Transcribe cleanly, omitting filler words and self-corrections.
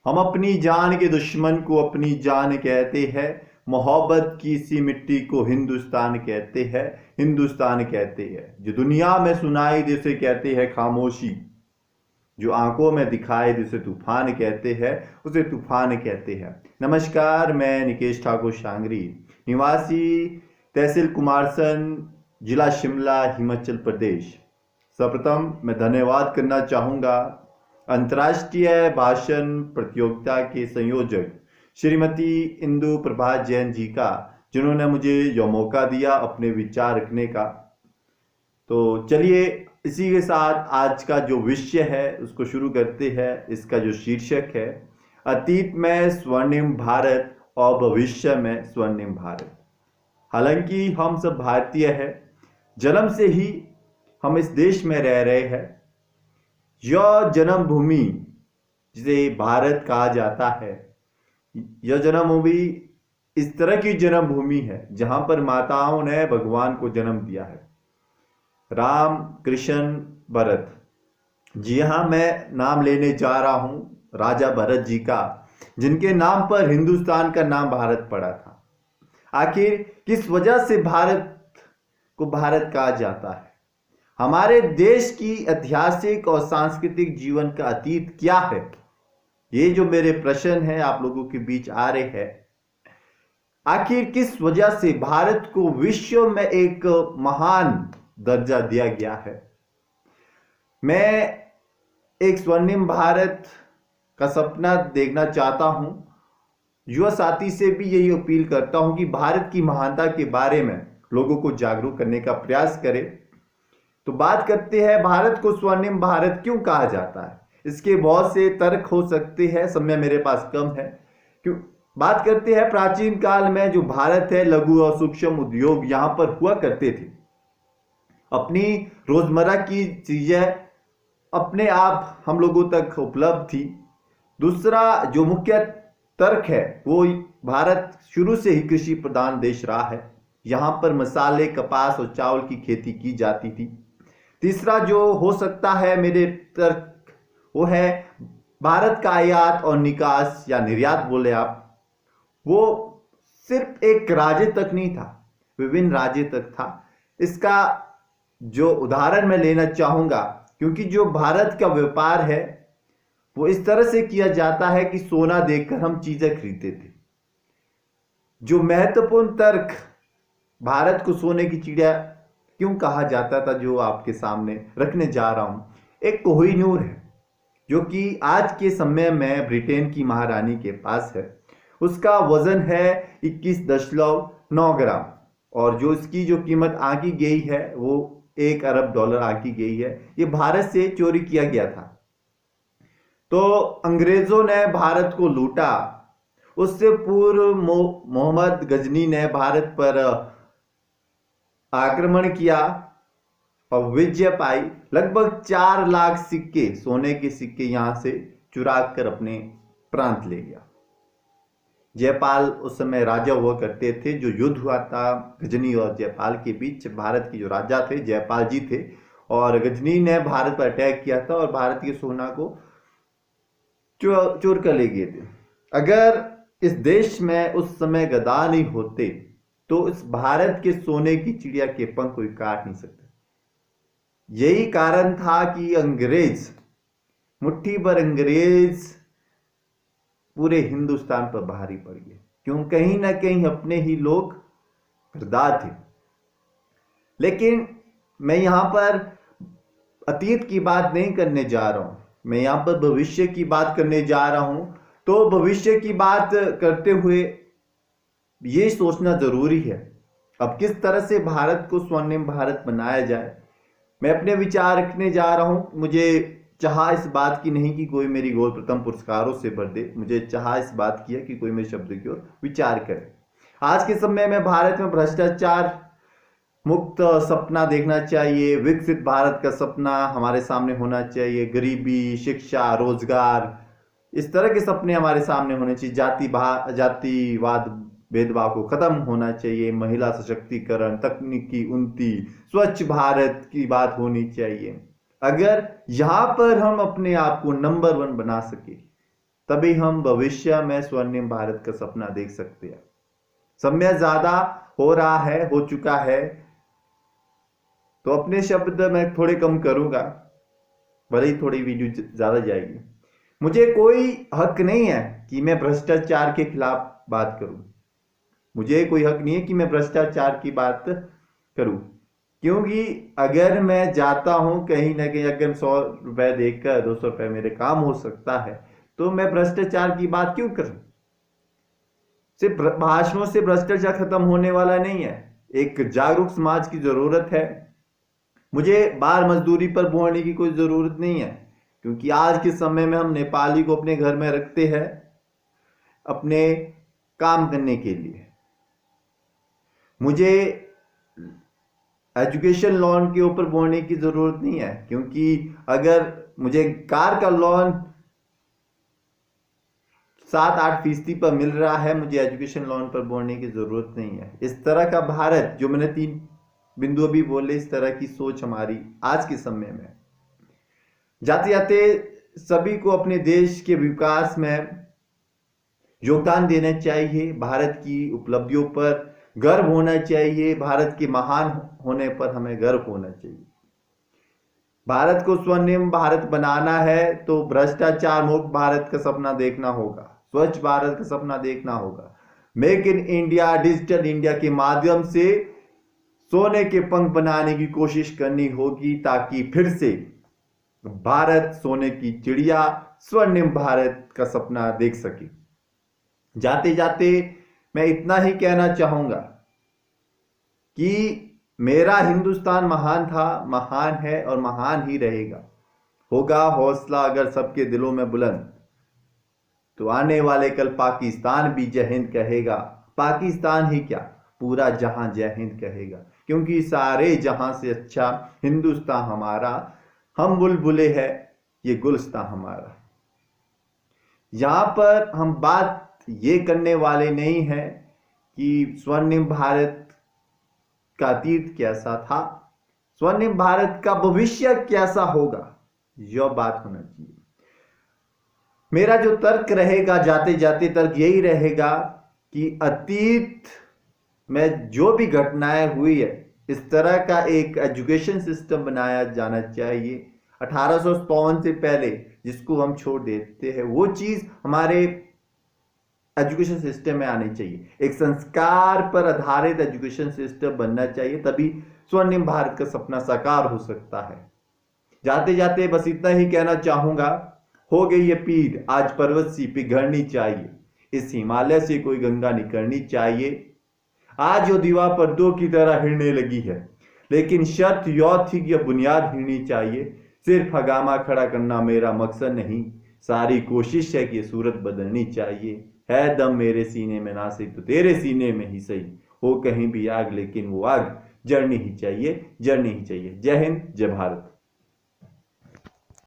हम अपनी जान के दुश्मन को अपनी जान कहते हैं। मोहब्बत की सी मिट्टी को हिंदुस्तान कहते हैं। हिंदुस्तान कहते हैं। जो दुनिया में सुनाई जिसे कहते हैं खामोशी, जो आंखों में दिखाए जिसे तूफान कहते हैं, उसे तूफान कहते हैं। नमस्कार, मैं निकेश ठाकुर शांगरी, निवासी तहसील कुमारसन, जिला शिमला, हिमाचल प्रदेश। सर्वप्रथम मैं धन्यवाद करना चाहूँगा अंतर्राष्ट्रीय भाषण प्रतियोगिता के संयोजक श्रीमती इंदु प्रभा जैन जी का, जिन्होंने मुझे यह मौका दिया अपने विचार रखने का। तो चलिए इसी के साथ आज का जो विषय है उसको शुरू करते हैं। इसका जो शीर्षक है, अतीत में स्वर्णिम भारत और भविष्य में स्वर्णिम भारत। हालांकि हम सब भारतीय हैं, जन्म से ही हम इस देश में रह रहे हैं। यह जन्मभूमि जिसे भारत कहा जाता है, यह जन्मभूमि इस तरह की जन्मभूमि है जहां पर माताओं ने भगवान को जन्म दिया है, राम, कृष्ण, भरत। जी हाँ, मैं नाम लेने जा रहा हूं राजा भरत जी का, जिनके नाम पर हिंदुस्तान का नाम भारत पड़ा था। आखिर किस वजह से भारत को भारत कहा जाता है? हमारे देश की ऐतिहासिक और सांस्कृतिक जीवन का अतीत क्या है? ये जो मेरे प्रश्न है आप लोगों के बीच आ रहे हैं। आखिर किस वजह से भारत को विश्व में एक महान दर्जा दिया गया है? मैं एक स्वर्णिम भारत का सपना देखना चाहता हूं। युवा साथी से भी यही अपील करता हूं कि भारत की महानता के बारे में लोगों को जागरूक करने का प्रयास करें। तो बात करते हैं, भारत को स्वर्णिम भारत क्यों कहा जाता है? इसके बहुत से तर्क हो सकते हैं, समय मेरे पास कम है। क्यों बात करते हैं, प्राचीन काल में जो भारत है, लघु और सूक्ष्म उद्योग यहां पर हुआ करते थे। अपनी रोजमर्रा की चीजें अपने आप हम लोगों तक उपलब्ध थी। दूसरा जो मुख्य तर्क है, वो भारत शुरू से ही कृषि प्रधान देश रहा है। यहां पर मसाले, कपास और चावल की खेती की जाती थी। तीसरा जो हो सकता है मेरे तर्क, वो है भारत का आयात और निकास या निर्यात बोले आप, वो सिर्फ एक राज्य तक नहीं था, विभिन्न राज्य तक था। इसका जो उदाहरण मैं लेना चाहूंगा, क्योंकि जो भारत का व्यापार है वो इस तरह से किया जाता है कि सोना देकर हम चीजें खरीदते थे। जो महत्वपूर्ण तर्क भारत को सोने की चिड़िया क्यों कहा जाता था, जो आपके सामने रखने जा रहा हूं। एक कोहिनूर है जो कि आज के समय में ब्रिटेन की महारानी के पास है। उसका वजन है 21.9 ग्राम और जो इसकी जो कीमत आंकी गई है वो $1 अरब आंकी गई है। ये भारत से चोरी किया गया था। तो अंग्रेजों ने भारत को लूटा। उससे पूर्व मोहम्मद गजनी ने भारत पर आक्रमण किया और विजय पाई। लगभग 4 लाख सिक्के, सोने के सिक्के यहां से चुरा कर अपने प्रांत ले गया। जयपाल उस समय राजा हुआ करते थे। जो युद्ध हुआ था गजनी और जयपाल के बीच, भारत के जो राजा थे जयपाल जी थे, और गजनी ने भारत पर अटैक किया था और भारत के सोना को चोर कर ले गए थे। अगर इस देश में उस समय गदा नहीं होते तो इस भारत के सोने की चिड़िया के पंख कोई काट नहीं सकता। यही कारण था कि अंग्रेज, मुट्ठी भर अंग्रेज पूरे हिंदुस्तान पर भारी पड़ गए। क्यों? कहीं ना कहीं अपने ही लोग गद्दार थे। लेकिन मैं यहां पर अतीत की बात नहीं करने जा रहा हूं, मैं यहां पर भविष्य की बात करने जा रहा हूं। तो भविष्य की बात करते हुए ये सोचना जरूरी है, अब किस तरह से भारत को स्वर्णिम भारत बनाया जाए। मैं अपने विचार रखने जा रहा हूं। मुझे चाह इस बात की नहीं कि कोई मेरी गोल प्रथम पुरस्कारों से भर दे, मुझे चाह इस बात की है कि कोई मेरे शब्द की ओर विचार करे। आज के समय में भारत में भ्रष्टाचार मुक्त सपना देखना चाहिए। विकसित भारत का सपना हमारे सामने होना चाहिए। गरीबी, शिक्षा, रोजगार, इस तरह के सपने हमारे सामने होने चाहिए। जातिवाद, भेदभाव को खत्म होना चाहिए। महिला सशक्तिकरण, तकनीकी उन्नति, स्वच्छ भारत की बात होनी चाहिए। अगर यहां पर हम अपने आप को नंबर 1 बना सके तभी हम भविष्य में स्वर्णिम भारत का सपना देख सकते हैं। समय ज्यादा हो रहा है, हो चुका है, तो अपने शब्द मैं थोड़े कम करूंगा, भले ही थोड़ी वीडियो ज्यादा जाएगी। मुझे कोई हक नहीं है कि मैं भ्रष्टाचार के खिलाफ बात करूं। मुझे कोई हक नहीं है कि मैं भ्रष्टाचार की बात करूं, क्योंकि अगर मैं जाता हूं कहीं ना कहीं, अगर 100 रुपए देकर 200 रुपए मेरे काम हो सकता है, तो मैं भ्रष्टाचार की बात क्यों करूं। सिर्फ भाषणों से भ्रष्टाचार खत्म होने वाला नहीं है। एक जागरूक समाज की जरूरत है। मुझे बाल मजदूरी पर बोलने की कोई जरूरत नहीं है, क्योंकि आज के समय में हम नेपाली को अपने घर में रखते हैं अपने काम करने के लिए। मुझे एजुकेशन लोन के ऊपर बोलने की जरूरत नहीं है, क्योंकि अगर मुझे कार का लोन 7-8% पर मिल रहा है, मुझे एजुकेशन लोन पर बोलने की जरूरत नहीं है। इस तरह का भारत, जो मैंने 3 बिंदु भी बोले, इस तरह की सोच हमारी आज के समय में। जाते जाते सभी को अपने देश के विकास में योगदान देना चाहिए। भारत की उपलब्धियों पर गर्व होना चाहिए। भारत के महान होने पर हमें गर्व होना चाहिए। भारत को स्वर्णिम भारत बनाना है तो भ्रष्टाचार मुक्त भारत का सपना देखना होगा, स्वच्छ भारत का सपना देखना होगा। Make in India, digital India के माध्यम से सोने के पंख बनाने की कोशिश करनी होगी, ताकि फिर से भारत सोने की चिड़िया स्वर्णिम भारत का सपना देख सके। जाते जाते मैं इतना ही कहना चाहूंगा कि मेरा हिंदुस्तान महान था, महान है और महान ही रहेगा। होगा हौसला अगर सबके दिलों में बुलंद, तो आने वाले कल पाकिस्तान भी जय हिंद कहेगा। पाकिस्तान ही क्या, पूरा जहां जय हिंद कहेगा, क्योंकि सारे जहां से अच्छा हिंदुस्तान हमारा। हम बुलबुले हैं, ये गुलिस्तान हमारा। यहां पर हम बात ये करने वाले नहीं हैं कि स्वर्णिम भारत का अतीत कैसा था, स्वर्णिम भारत का भविष्य कैसा होगा, यह बात होना चाहिए। मेरा जो तर्क रहेगा, जाते जाते तर्क यही रहेगा कि अतीत में जो भी घटनाएं हुई है, इस तरह का एक एजुकेशन सिस्टम बनाया जाना चाहिए। 1857 से पहले जिसको हम छोड़ देते हैं, वो चीज हमारे एजुकेशन सिस्टम में आनी चाहिए। एक संस्कार पर आधारित एजुकेशन सिस्टम बनना चाहिए, तभी स्वर्णिम भारत का सपना साकार हो सकता है। जाते जाते बस इतना ही कहना चाहूंगा, हो गई ये पीढ़ आज पर्वत सी पिघलनी चाहिए, इस हिमालय से कोई गंगा निकलनी चाहिए। आज जो दीवार पर्दों की तरह हिलने लगी है, लेकिन शर्त यह थी कि यह बुनियाद हिलनी चाहिए। सिर्फ हगामा खड़ा करना मेरा मकसद नहीं, सारी कोशिश है कि ये सूरत बदलनी चाहिए। है दम मेरे सीने में ना सही तो तेरे सीने में ही सही, हो कहीं भी आग लेकिन वो आग जड़नी ही चाहिए, जड़नी ही चाहिए। जय हिंद, जय भारत।